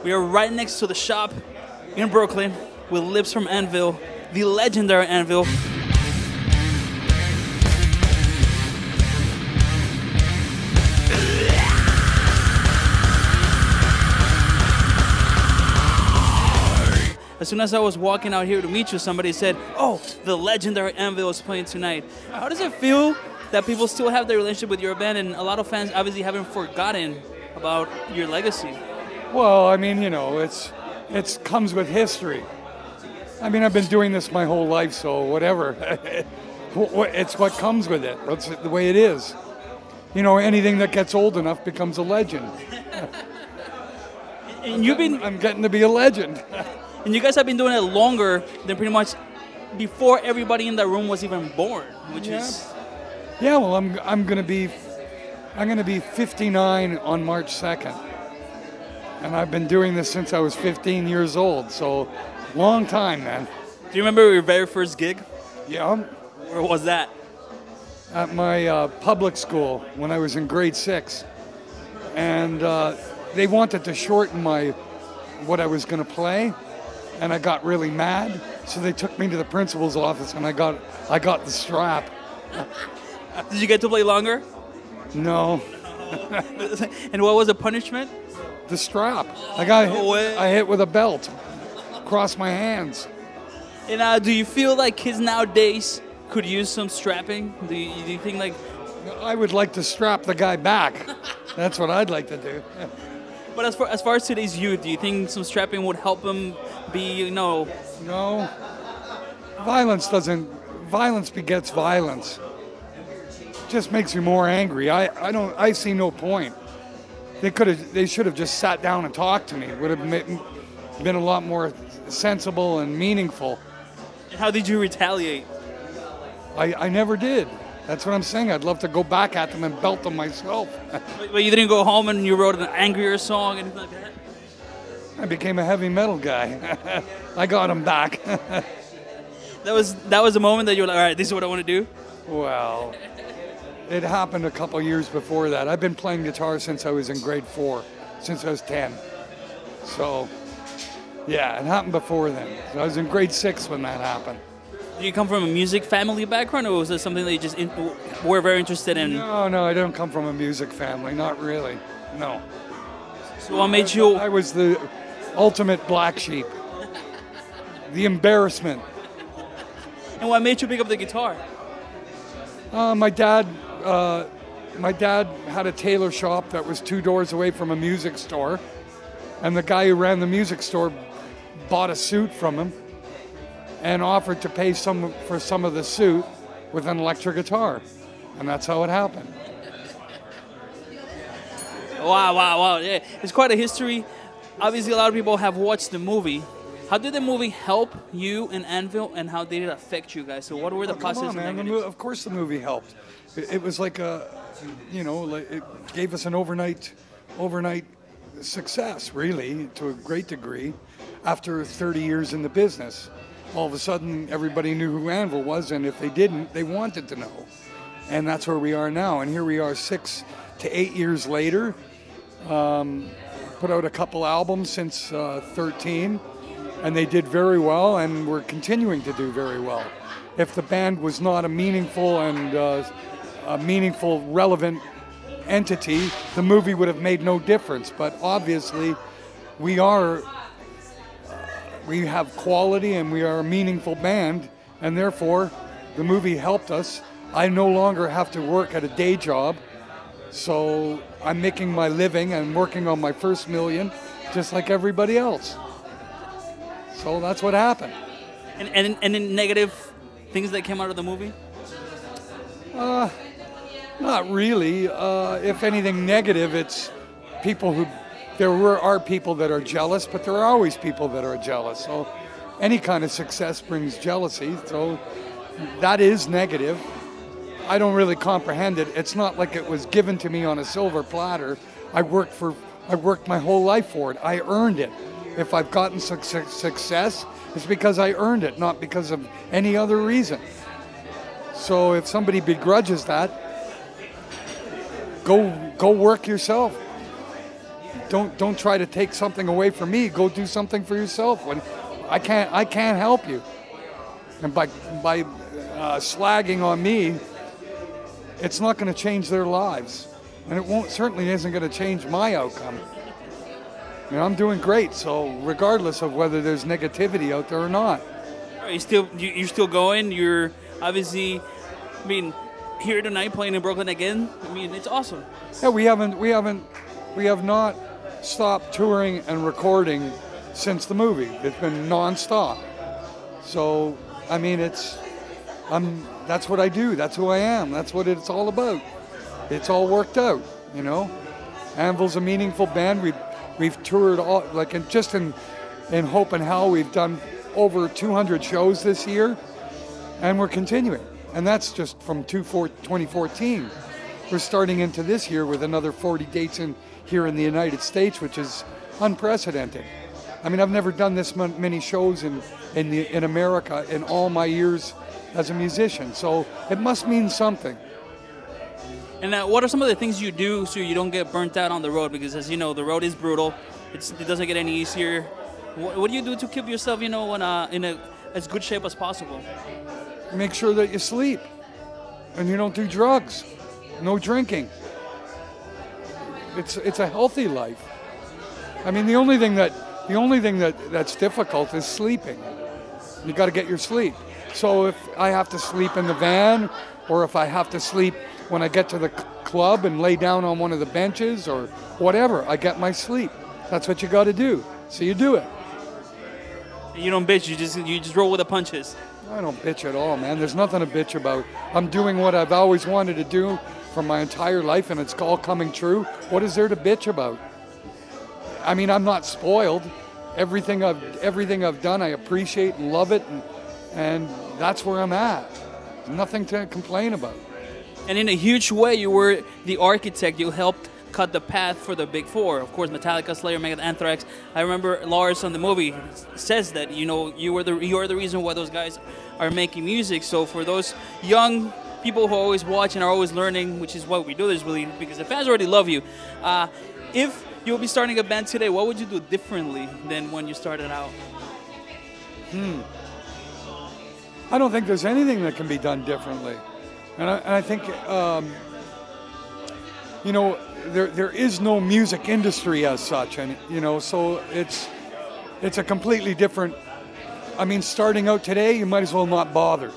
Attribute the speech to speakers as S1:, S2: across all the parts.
S1: We are right next to the shop in Brooklyn with Lips from Anvil, the legendary Anvil. As soon as I was walking out here to meet you, somebody said, "Oh, the legendary Anvil is playing tonight." How does it feel that people still have their relationship with your band, and a lot of fans obviously haven't forgotten about your legacy?
S2: Well, I mean, you know, it comes with history. I mean, I've been doing this my whole life, so whatever. It's what comes with it. That's the way it is. You know, anything that gets old enough becomes a legend.
S1: And
S2: I'm getting to be a legend.
S1: And you guys have been doing it longer than pretty much before everybody in that room was even born, which is...
S2: Yeah, well, I'm gonna be 59 on March 2nd, and I've been doing this since I was 15 years old. So, long time, man.
S1: Do you remember your very first gig?
S2: Yeah.
S1: Where was that?
S2: At my public school when I was in grade 6, and they wanted to shorten what I was gonna play. And I got really mad, so they took me to the principal's office, and I got the strap.
S1: Did you get to play longer?
S2: No.
S1: And what was the punishment?
S2: The strap. I hit with a belt across my hands.
S1: And do you feel like kids nowadays could use some strapping? Do you think like?
S2: I would like to strap the guy back. That's what I'd like to do.
S1: But as far as today's youth, do you think some strapping would help them be, you know?
S2: No. Violence begets violence. Just makes you more angry. I see no point. They should have just sat down and talked to me. It would have been a lot more sensible and meaningful.
S1: And how did you retaliate?
S2: I never did. That's what I'm saying. I'd love to go back at them and belt them myself.
S1: But you didn't go home and you wrote an angrier song, anything like that?
S2: I became a heavy metal guy. I got him back.
S1: That was the moment that you were like, all right, this is what I want to do?
S2: Well, it happened a couple years before that. I've been playing guitar since I was in grade 4, since I was 10. So, yeah, it happened before then. So I was in grade 6 when that happened.
S1: Do you come from a music family background, or was it something that you just were very interested in?
S2: No, I don't come from a music family. Not really. No.
S1: So what made you...
S2: I was the ultimate black sheep. The embarrassment.
S1: And what made you pick up the guitar?
S2: My dad had a tailor shop that was 2 doors away from a music store, and the guy who ran the music store bought a suit from him and offered to pay for some of the suit with an electric guitar, and that's how it happened.
S1: Wow! Yeah, it's quite a history. Obviously, a lot of people have watched the movie. How did the movie help you and Anvil, and how did it affect you guys? So what were the positives and negatives?
S2: Of course the movie helped. It was like it gave us an overnight success, really, to a great degree. After 30 years in the business, all of a sudden everybody knew who Anvil was, and if they didn't, they wanted to know. And that's where we are now. And here we are 6 to 8 years later. Put out a couple albums since 13. And they did very well, and we're continuing to do very well. If the band was not a meaningful, relevant entity, the movie would have made no difference. But obviously, we have quality, and we are a meaningful band, and therefore, the movie helped us. I no longer have to work at a day job, so I'm making my living and working on my first million, just like everybody else. So that's what happened.
S1: And any negative things that came out of the movie?
S2: Not really. If anything negative, it's people who... There are people that are jealous, but there are always people that are jealous. So any kind of success brings jealousy. So that is negative. I don't really comprehend it. It's not like it was given to me on a silver platter. I worked my whole life for it. I earned it. If I've gotten success, it's because I earned it, not because of any other reason. So if somebody begrudges that, go work yourself. don't try to take something away from me. Go do something for yourself. When I can't help you. And by slagging on me, it's not going to change their lives, and it certainly isn't going to change my outcome. You know, I'm doing great, so regardless of whether there's negativity out there or not.
S1: You're still going. You're obviously, I mean, here tonight playing in Brooklyn again. I mean, it's awesome.
S2: Yeah, we have not stopped touring and recording since the movie. It's been non-stop. So, I mean, that's what I do. That's who I am. That's what it's all about. It's all worked out, you know. Anvil's a meaningful band. We've toured all, like, just in Hope and Hell, we've done over 200 shows this year, and we're continuing. And that's just from 2014. We're starting into this year with another 40 dates here in the United States, which is unprecedented. I mean, I've never done this many shows in America in all my years as a musician, so it must mean something.
S1: And what are some of the things you do so you don't get burnt out on the road? Because, as you know, the road is brutal. It doesn't get any easier. What do you do to keep yourself, you know, in as good shape as possible?
S2: Make sure that you sleep and you don't do drugs. No drinking. It's a healthy life. I mean, the only thing that's difficult is sleeping. You got to get your sleep. So if I have to sleep in the van, or if I have to sleep when I get to the club and lay down on one of the benches or whatever, I get my sleep. That's what you got to do. So you do it.
S1: You don't bitch. You just roll with the punches.
S2: I don't bitch at all, man. There's nothing to bitch about. I'm doing what I've always wanted to do for my entire life, and it's all coming true. What is there to bitch about? I mean, I'm not spoiled. Everything I've done, I appreciate and love it, and that's where I'm at. Nothing to complain about.
S1: And in a huge way, you were the architect. You helped cut the path for the big four. Of course, Metallica, Slayer, MEGADETH, ANTHRAX. I remember Lars on the movie says that, you know, you are the reason why those guys are making music. So for those young people who always watch and are always learning, which is why we do this, really, because the fans already love you. If you'll be starting a band today, what would you do differently than when you started out?
S2: I don't think there's anything that can be done differently. And I think, you know, there is no music industry as such, and you know, so it's a completely different. I mean, starting out today, you might as well not bother.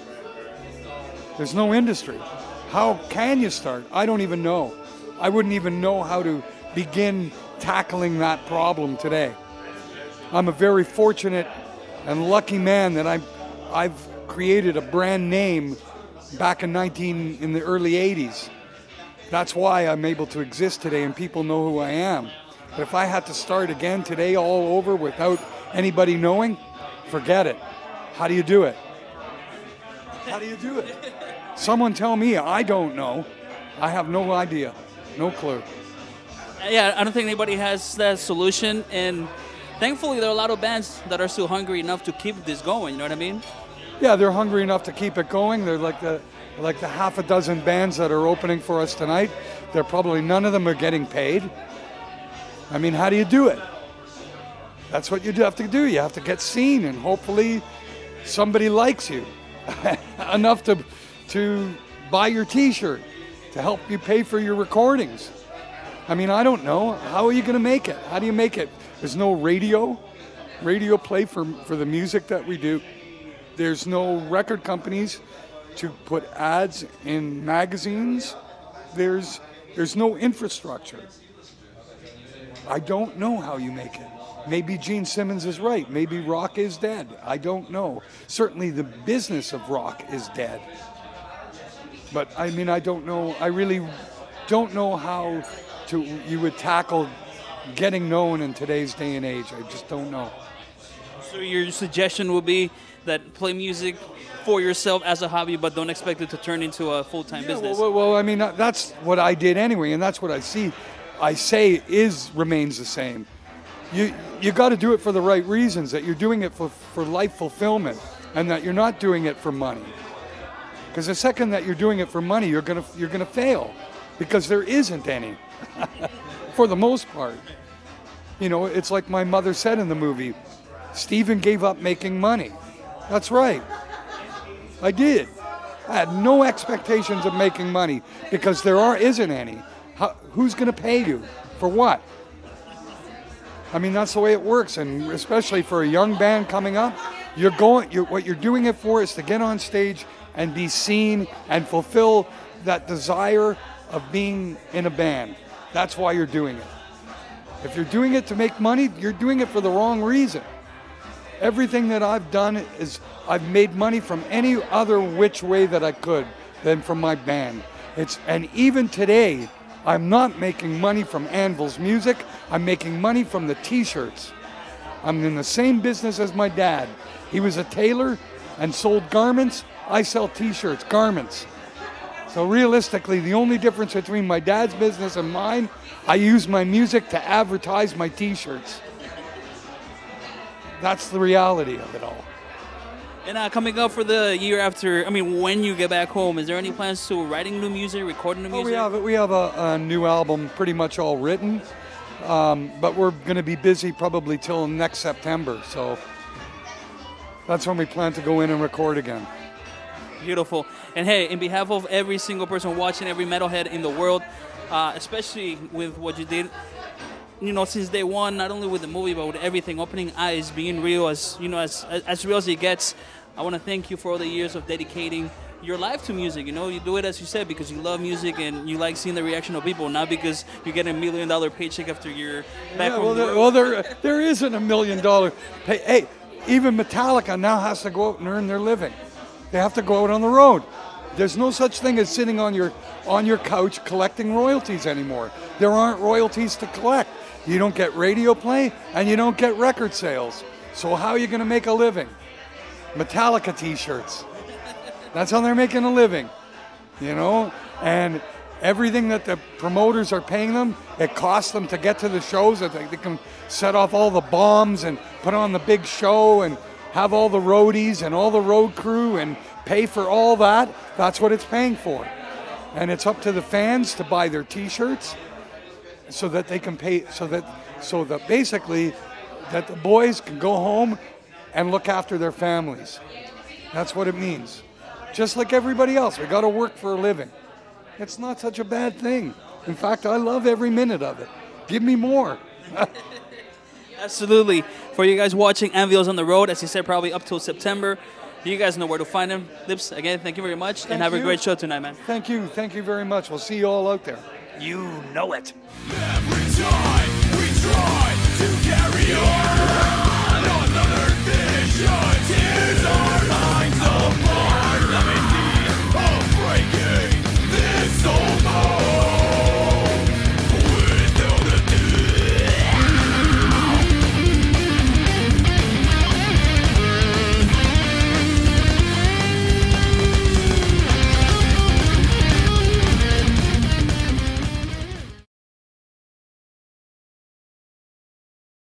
S2: There's no industry. How can you start? I don't even know. I wouldn't even know how to begin tackling that problem today. I'm a very fortunate and lucky man that I've created a brand name back in the early 80s. That's why I'm able to exist today and people know who I am. But if I had to start again today all over without anybody knowing, forget it. How do you do it? How do you do it? Someone tell me. I don't know. I have no idea. No clue.
S1: Yeah, I don't think anybody has that solution, and thankfully there are a lot of bands that are still hungry enough to keep this going, you know what I mean?
S2: Yeah, they're hungry enough to keep it going. They're like the half a dozen bands that are opening for us tonight. They're probably, none of them are getting paid. I mean, how do you do it? That's what you have to do. You have to get seen, and hopefully somebody likes you enough to buy your t-shirt, to help you pay for your recordings. I mean, I don't know. How are you going to make it? How do you make it? There's no radio play for the music that we do. There's no record companies to put ads in magazines. There's no infrastructure. I don't know how you make it. Maybe Gene Simmons is right. Maybe rock is dead. I don't know. Certainly the business of rock is dead. But I mean, I don't know. I really don't know how you would tackle getting known in today's day and age. I just don't know.
S1: So your suggestion would be that play music for yourself as a hobby, but don't expect it to turn into a full-time business.
S2: Well, I mean, that's what I did anyway, and that's what I say remains the same. You got to do it for the right reasons, that you're doing it for life fulfillment, and that you're not doing it for money. Because the second that you're doing it for money, you're gonna fail, because there isn't any, for the most part. You know, it's like my mother said in the movie, Steven gave up making money. That's right. I did. I had no expectations of making money because there isn't any. Who's going to pay you? For what? I mean, that's the way it works, and especially for a young band coming up, what you're doing it for is to get on stage and be seen and fulfill that desire of being in a band. That's why you're doing it. If you're doing it to make money, you're doing it for the wrong reason. Everything that I've done is I've made money from any other which way that I could than from my band. And even today, I'm not making money from Anvil's music. I'm making money from the t-shirts. I'm in the same business as my dad. He was a tailor and sold garments. I sell t-shirts, garments. So realistically, the only difference between my dad's business and mine, I use my music to advertise my t-shirts. That's the reality of it all.
S1: And coming up for the year after, I mean, when you get back home, is there any plans to writing new music, recording new music?
S2: We have a new album pretty much all written, but we're going to be busy probably till next September. So that's when we plan to go in and record again.
S1: Beautiful. And hey, in behalf of every single person watching, every metalhead in the world, especially with what you did, you know, since day one, not only with the movie, but with everything, opening eyes, being real, as you know, as real as it gets, I want to thank you for all the years of dedicating your life to music. You know, you do it, as you said, because you love music and you like seeing the reaction of people, not because you get $1 million paycheck after you're back home.
S2: There isn't $1 million pay. Hey, even Metallica now has to go out and earn their living. They have to go out on the road. There's no such thing as sitting on your couch collecting royalties anymore. There aren't royalties to collect. You don't get radio play and you don't get record sales. So how are you going to make a living? Metallica t-shirts. That's how they're making a living, you know? And everything that the promoters are paying them, it costs them to get to the shows, that they can set off all the bombs and put on the big show and have all the roadies and all the road crew and pay for all that. That's what it's paying for. And it's up to the fans to buy their t-shirts so that they can pay, so that basically that the boys can go home and look after their families. That's what it means. Just like everybody else, we got to work for a living. It's not such a bad thing. In fact, I love every minute of it. Give me more.
S1: Absolutely. For you guys watching, Anvil's on the road, as he said, probably up till September. You guys know where to find him. Lips, again, thank you very much, and have a great show tonight, man.
S2: Thank you. Thank you very much. We'll see you all out there.
S3: You know it.
S4: Every time we try to get